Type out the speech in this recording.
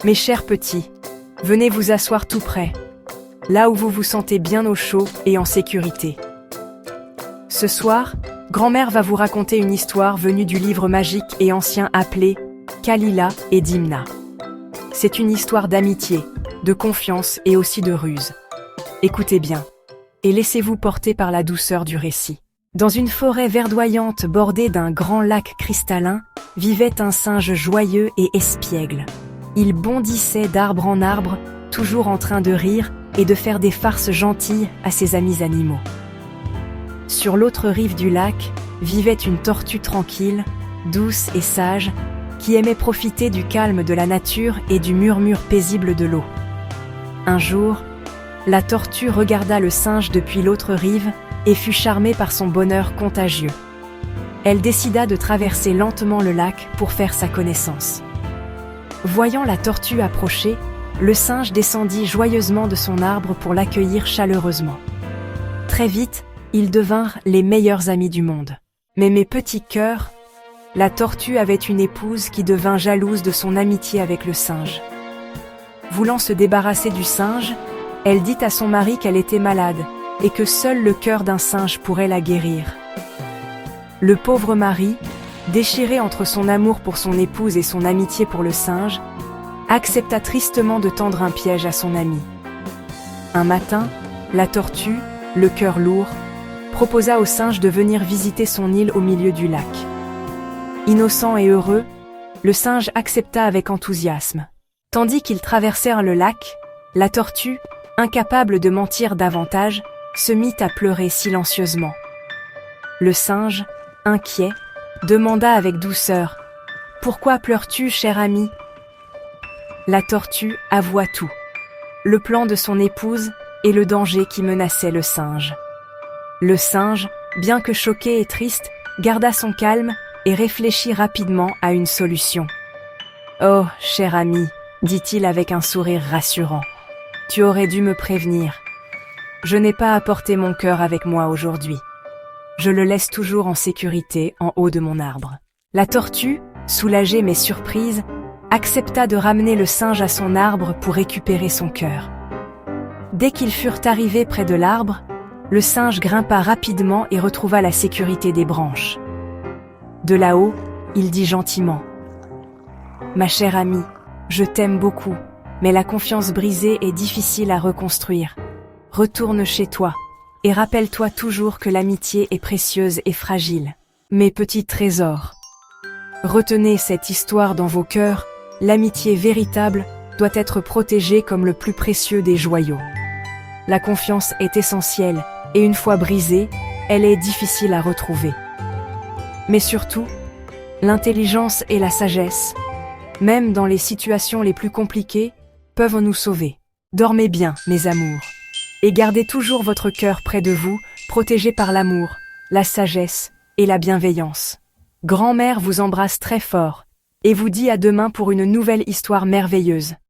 Mes chers petits, venez vous asseoir tout près, là où vous vous sentez bien au chaud et en sécurité. Ce soir, grand-mère va vous raconter une histoire venue du livre magique et ancien appelé Kalila et Dimna. C'est une histoire d'amitié, de confiance et aussi de ruse. Écoutez bien, et laissez-vous porter par la douceur du récit. Dans une forêt verdoyante bordée d'un grand lac cristallin, vivait un singe joyeux et espiègle. Il bondissait d'arbre en arbre, toujours en train de rire et de faire des farces gentilles à ses amis animaux. Sur l'autre rive du lac, vivait une tortue tranquille, douce et sage, qui aimait profiter du calme de la nature et du murmure paisible de l'eau. Un jour, la tortue regarda le singe depuis l'autre rive et fut charmée par son bonheur contagieux. Elle décida de traverser lentement le lac pour faire sa connaissance. Voyant la tortue approcher, le singe descendit joyeusement de son arbre pour l'accueillir chaleureusement. Très vite, ils devinrent les meilleurs amis du monde. Mais mes petits cœurs, la tortue avait une épouse qui devint jalouse de son amitié avec le singe. Voulant se débarrasser du singe, elle dit à son mari qu'elle était malade et que seul le cœur d'un singe pourrait la guérir. Le pauvre mari, déchiré entre son amour pour son épouse et son amitié pour le singe, accepta tristement de tendre un piège à son ami. Un matin, la tortue, le cœur lourd, proposa au singe de venir visiter son île au milieu du lac. Innocent et heureux, le singe accepta avec enthousiasme. Tandis qu'ils traversèrent le lac, la tortue, incapable de mentir davantage, se mit à pleurer silencieusement. Le singe, inquiet, demanda avec douceur « Pourquoi pleures-tu, cher ami ?» La tortue avoua tout, le plan de son épouse et le danger qui menaçait le singe. Le singe, bien que choqué et triste, garda son calme et réfléchit rapidement à une solution. « Oh, cher ami, dit-il avec un sourire rassurant, tu aurais dû me prévenir. Je n'ai pas apporté mon cœur avec moi aujourd'hui. Je le laisse toujours en sécurité en haut de mon arbre. » La tortue, soulagée mais surprise, accepta de ramener le singe à son arbre pour récupérer son cœur. Dès qu'ils furent arrivés près de l'arbre, le singe grimpa rapidement et retrouva la sécurité des branches. De là-haut, il dit gentiment « Ma chère amie, je t'aime beaucoup, mais la confiance brisée est difficile à reconstruire. Retourne chez toi. Et rappelle-toi toujours que l'amitié est précieuse et fragile. Mes petits trésors. Retenez cette histoire dans vos cœurs, l'amitié véritable doit être protégée comme le plus précieux des joyaux. La confiance est essentielle, et une fois brisée, elle est difficile à retrouver. Mais surtout, l'intelligence et la sagesse, même dans les situations les plus compliquées, peuvent nous sauver. Dormez bien, mes amours. Et gardez toujours votre cœur près de vous, protégé par l'amour, la sagesse et la bienveillance. Grand-mère vous embrasse très fort et vous dit à demain pour une nouvelle histoire merveilleuse.